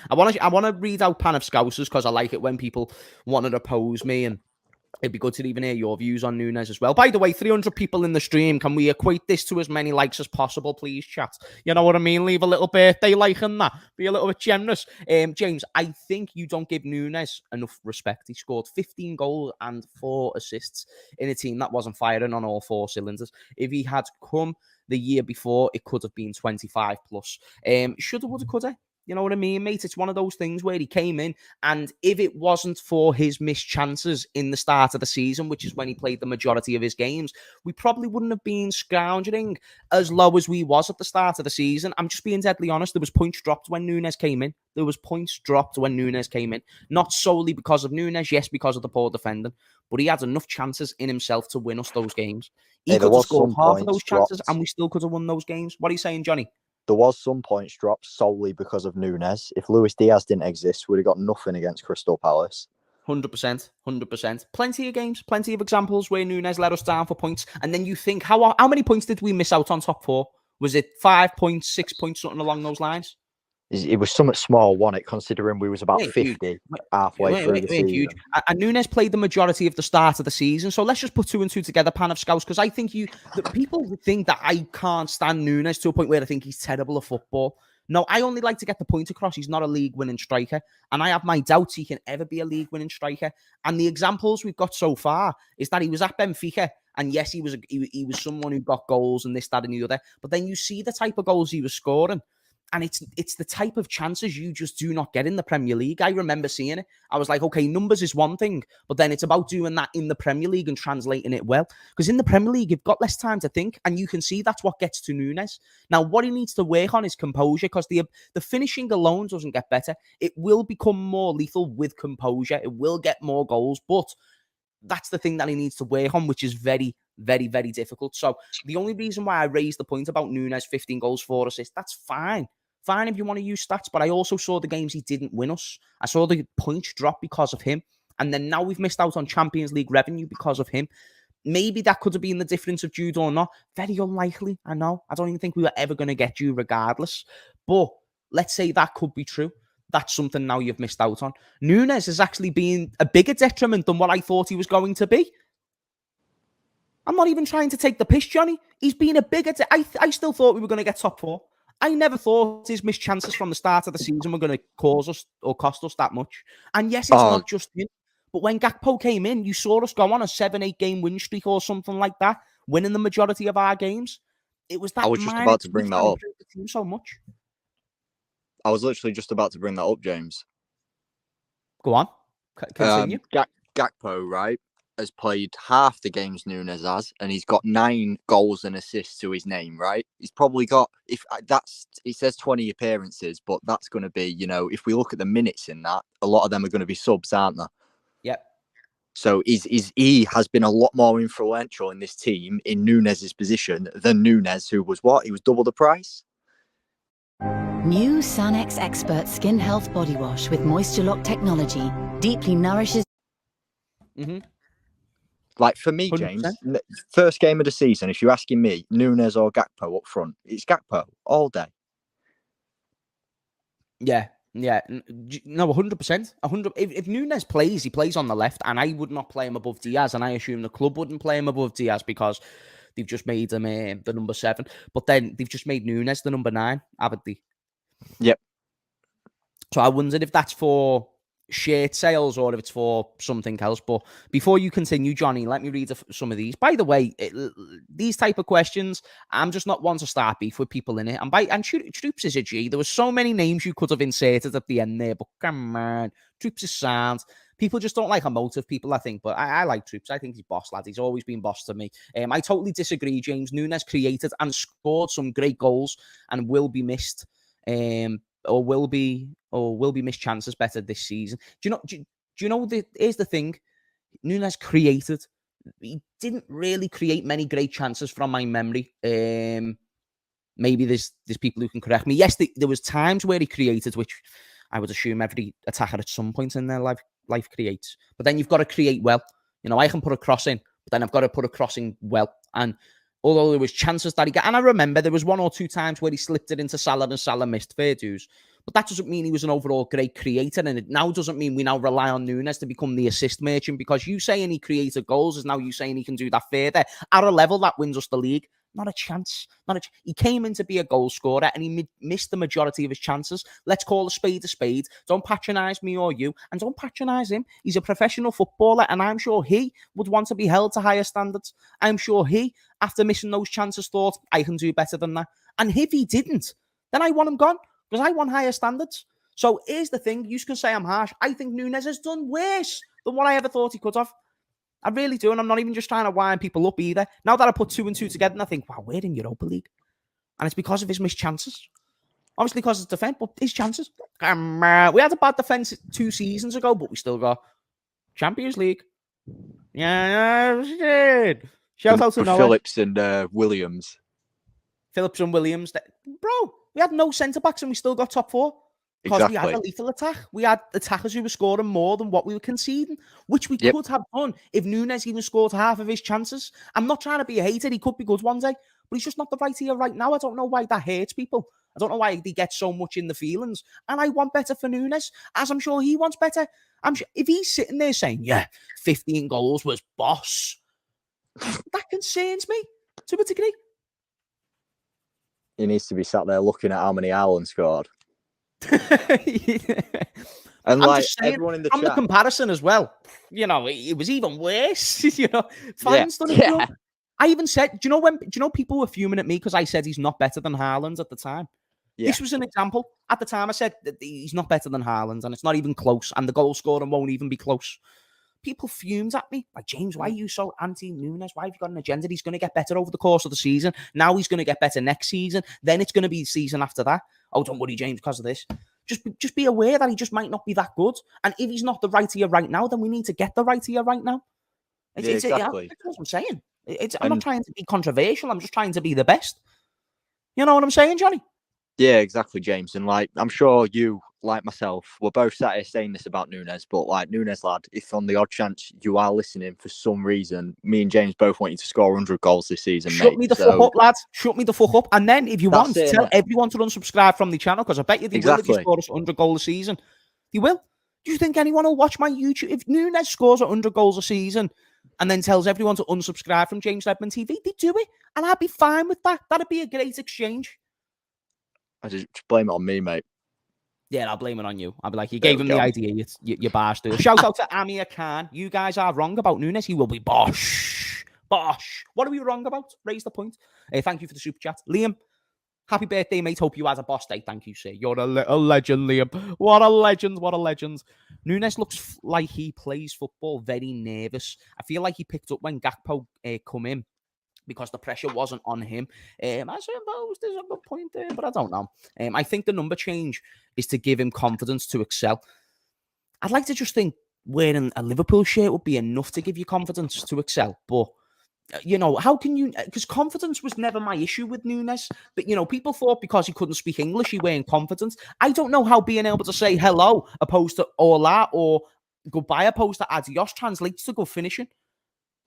I want to read out Pan of Scousers because I like it when people want to oppose me, and it'd be good to even hear your views on Nunez as well. By the way, 300 people in the stream. Can we equate this to as many likes as possible, please, chat? You know what I mean? Leave a little birthday like in that. Be a little bit generous. James, I think you don't give Nunez enough respect. He scored 15 goals and 4 assists in a team that wasn't firing on all 4 cylinders. If he had come the year before, it could have been 25 plus. Shoulda, woulda, coulda. You know what I mean, mate? It's one of those things where he came in, and if it wasn't for his missed chances in the start of the season, which is when he played the majority of his games, we probably wouldn't have been scrounging as low as we was at the start of the season. I'm just being deadly honest. There was points dropped when Nunez came in. Not solely because of Nunez, yes, because of the poor defending, but he had enough chances in himself to win us those games. He could have scored half of those chances, and we still could have won those games. What are you saying, Johnny? There was some points dropped solely because of Nunez. If Luis Diaz didn't exist, we'd have got nothing against Crystal Palace. 100%. Plenty of games, plenty of examples where Nunez let us down for points. And then you think, how many points did we miss out on top 4? Was it 5 points, 6 points, something along those lines? It was somewhat small, wasn't it, considering we was about 50 halfway through the season. Huge. And Nunez played the majority of the start of the season. So let's just put 2 and 2 together, Pan of Scouts, because I think people think that I can't stand Nunez to a point where I think he's terrible at football. No, I only like to get the point across. He's not a league-winning striker, and I have my doubts he can ever be a league-winning striker. And the examples we've got so far is that he was at Benfica, and yes, he was someone who got goals and this, that, and the other. But then you see the type of goals he was scoring, and it's the type of chances you just do not get in the Premier League. I remember seeing it. I was like, okay, numbers is one thing, but then it's about doing that in the Premier League and translating it well. Because in the Premier League, you've got less time to think, and you can see that's what gets to Nunez. Now, what he needs to work on is composure, because the finishing alone doesn't get better. It will become more lethal with composure. It will get more goals, but that's the thing that he needs to work on, which is very, very, very difficult. So the only reason why I raised the point about Nunez, 15 goals, 4 assists, that's fine. Fine if you want to use stats, but I also saw the games he didn't win us. I saw the points drop because of him. And then now we've missed out on Champions League revenue because of him. Maybe that could have been the difference of Jude or not. Very unlikely, I know. I don't even think we were ever going to get you regardless. But let's say that could be true. That's something now you've missed out on. Nunez has actually been a bigger detriment than what I thought he was going to be. I'm not even trying to take the piss, Johnny. He's been a bigger... I still thought we were going to get top 4. I never thought his missed chances from the start of the season were going to cause us or cost us that much. And yes, it's not just him. But when Gakpo came in, you saw us go on a 7-8 game win streak or something like that, winning the majority of our games. It was that. I was just about to bring that up. So much. I was literally just about to bring that up, James. Go on. Continue. Gakpo, right, has played half the games Nunez has, and he's got 9 goals and assists to his name, right? He's probably got, it says 20 appearances, but that's going to be, if we look at the minutes in that, a lot of them are going to be subs, aren't they? Yep. So he has been a lot more influential in this team in Nunez's position than Nunez, who was what? He was double the price? New Sanex Expert Skin Health Body Wash with Moisture Lock technology deeply nourishes... Mm-hmm. Like, for me, James, 100%. First game of the season, if you're asking me, Nunez or Gakpo up front, it's Gakpo all day. Yeah. No, 100%. 100. If Nunez plays, he plays on the left, and I would not play him above Diaz, and I assume the club wouldn't play him above Diaz because they've just made him the number 7. But then they've just made Nunez the number 9, haven't they? Yep. So I wondered if that's for shirt sales or if it's for something else. But before you continue, Johnny, let me read some of these. By the way, these type of questions, I'm just not one to start beef with people in it. And Troops is a G. There were so many names you could have inserted at the end there, but come on, Troops is sound. People just don't like emotive people, I think. But I like Troops. I think he's boss, lad. He's always been boss to me. I totally disagree, James. Nunez created and scored some great goals and will be missed. Or will be missed chances better this season. Do you know here's the thing. Nunez created. He didn't really create many great chances from my memory. Maybe there's people who can correct me. Yes, there was times where he created, which I would assume every attacker at some point in their life creates. But then you've got to create well. I can put a cross in, but then I've got to put a crossing well. And although there was chances that he got, and I remember there was 1 or 2 times where he slipped it into Salah and Salah missed, fair dues. But that doesn't mean he was an overall great creator, and it now doesn't mean we now rely on Nunez to become the assist merchant, because you saying he created goals is now you saying he can do that further at a level that wins us the league. Not a chance. He came in to be a goal scorer, and he missed the majority of his chances. Let's call a spade a spade. Don't patronise me or you, and don't patronise him. He's a professional footballer, and I'm sure he would want to be held to higher standards. I'm sure he, after missing those chances, thought, I can do better than that. And if he didn't, then I want him gone, because I want higher standards. So here's the thing. You can say I'm harsh. I think Nunez has done worse than what I ever thought he could have. I really do, and I'm not even just trying to wind people up either. Now that I put 2 and 2 together, and I think, wow, we're in Europa League. And it's because of his missed chances. Obviously because of defence, but his chances. We had a bad defence 2 seasons ago, but we still got Champions League. Yeah, shit. Shout out to Noah. Phillips and Williams. Phillips and Williams. Bro, we had no centre-backs and we still got top 4. Because we had a lethal attack. We had attackers who were scoring more than what we were conceding, which we could have done if Nunez even scored half of his chances. I'm not trying to be a hater. He could be good one day, but he's just not the right here right now. I don't know why that hurts people. I don't know why they get so much in the feelings. And I want better for Nunez, as I'm sure he wants better. I'm sure if he's sitting there saying, yeah, 15 goals was boss, that concerns me to a degree. He needs to be sat there looking at how many Haaland scored. And like saying, everyone in the chat, the comparison as well, it was even worse. Fans done it. Yeah. I even said, do you know people were fuming at me because I said he's not better than Haaland at the time. Yeah. This was an example. At the time, I said that he's not better than Haaland, and it's not even close, and the goal scoring won't even be close. People fumed at me. Like, James, why are you so anti-Nunez? Why have you got an agenda? He's going to get better over the course of the season. Now he's going to get better next season. Then it's going to be the season after that. Oh, don't worry, James, because of this. Just be aware that he just might not be that good. And if he's not the right here right now, then we need to get the right here right now. Exactly. That's what I'm saying. I'm not trying to be controversial. I'm just trying to be the best. You know what I'm saying, Johnny? Yeah, exactly, James. And like, I'm sure you, like myself, we're both sat here saying this about Nunez, but like, Nunez, lad, if on the odd chance you are listening for some reason, me and James both want you to score 100 goals this season, Shut me the fuck up, lads. Shut me the fuck up. And then if you want, tell everyone to unsubscribe from the channel, because I bet you they will if you score us 100 goals a season. You will. Do you think anyone will watch my YouTube? If Nunez scores 100 goals a season and then tells everyone to unsubscribe from James Redmond TV, they do it. And I'd be fine with that. That'd be a great exchange. I just blame it on me, mate. Yeah, I'll blame it on you. I'll be like, you gave him the idea, you bastard. Shout out to Amir Khan. You guys are wrong about Nunez. He will be bosh. Bosh. What are we wrong about? Raise the point. Thank you for the super chat. Liam, happy birthday, mate. Hope you had a boss day. Thank you, sir. You're a legend, Liam. What a legend. What a legend. Nunez looks like he plays football very nervous. I feel like he picked up when Gakpo come in, because the pressure wasn't on him. I suppose there's a good point there, but I don't know. I think the number change is to give him confidence to excel. I'd like to just think wearing a Liverpool shirt would be enough to give you confidence to excel. But, how can you... Because confidence was never my issue with Nunez. But, people thought because he couldn't speak English, he weren't confident. I don't know how being able to say hello opposed to hola or goodbye opposed to adios translates to good finishing.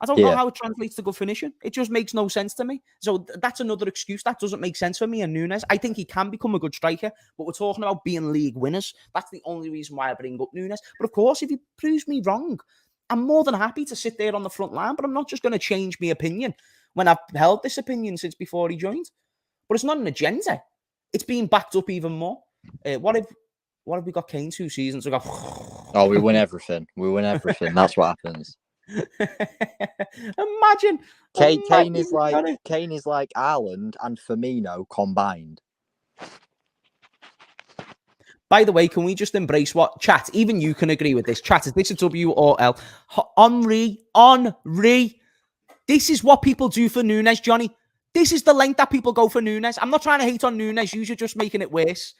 I don't know how it translates to good finishing. It just makes no sense to me. So that's another excuse. That doesn't make sense for me and Nunez. I think he can become a good striker, but we're talking about being league winners. That's the only reason why I bring up Nunez. But of course, if he proves me wrong, I'm more than happy to sit there on the front line, but I'm not just going to change my opinion when I've held this opinion since before he joined. But it's not an agenda. It's being backed up even more. What have we got Kane 2 seasons ago? Oh, we win everything. We win everything. That's what happens. Imagine Kane is like Haaland and Firmino combined. By the way, can we just embrace what chat? Even you can agree with this. Chat, is this a W or L? Henri. This is what people do for Nunez, Johnny. This is the length that people go for Nunez. I'm not trying to hate on Nunez. You're just making it worse.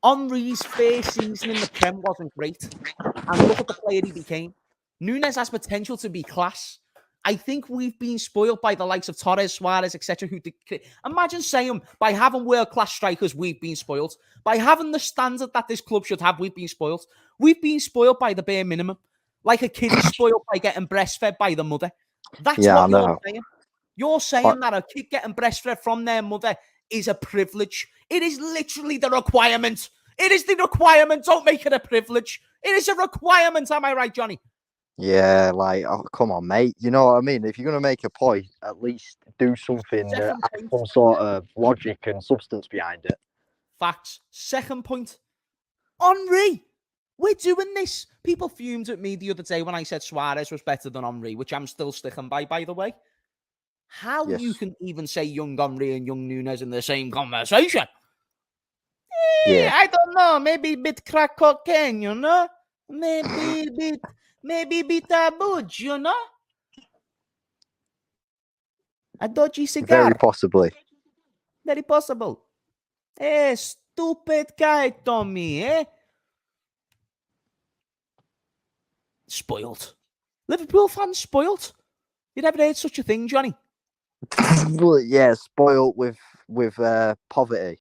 Henri's first season in the Prem wasn't great, and look at the player he became. Nunez has potential to be class. I think we've been spoiled by the likes of Torres, Suarez, etc. Imagine saying, by having world-class strikers, we've been spoiled. By having the standard that this club should have, we've been spoiled. We've been spoiled by the bare minimum. Like a kid is spoiled by getting breastfed by the mother. That's what you're saying. You're saying that a kid getting breastfed from their mother is a privilege. It is literally the requirement. It is the requirement. Don't make it a privilege. It is a requirement. Am I right, Johnny? Yeah, like, oh, come on, mate. You know what I mean? If you're going to make a point, at least do something that has some sort of logic and substance behind it. Facts. Second point. Henry. We're doing this. People fumed at me the other day when I said Suarez was better than Henry, which I'm still sticking by the way. How you can even say young Henry and young Nunez in the same conversation? Yeah. I don't know. Maybe a bit crack cocaine, you know? Maybe a bit booge, you know? A dodgy cigar. Very possibly. Very possible. Stupid guy, Tommy, eh? Spoiled. Liverpool fans spoiled. You never heard such a thing, Johnny? Yeah, spoiled with poverty.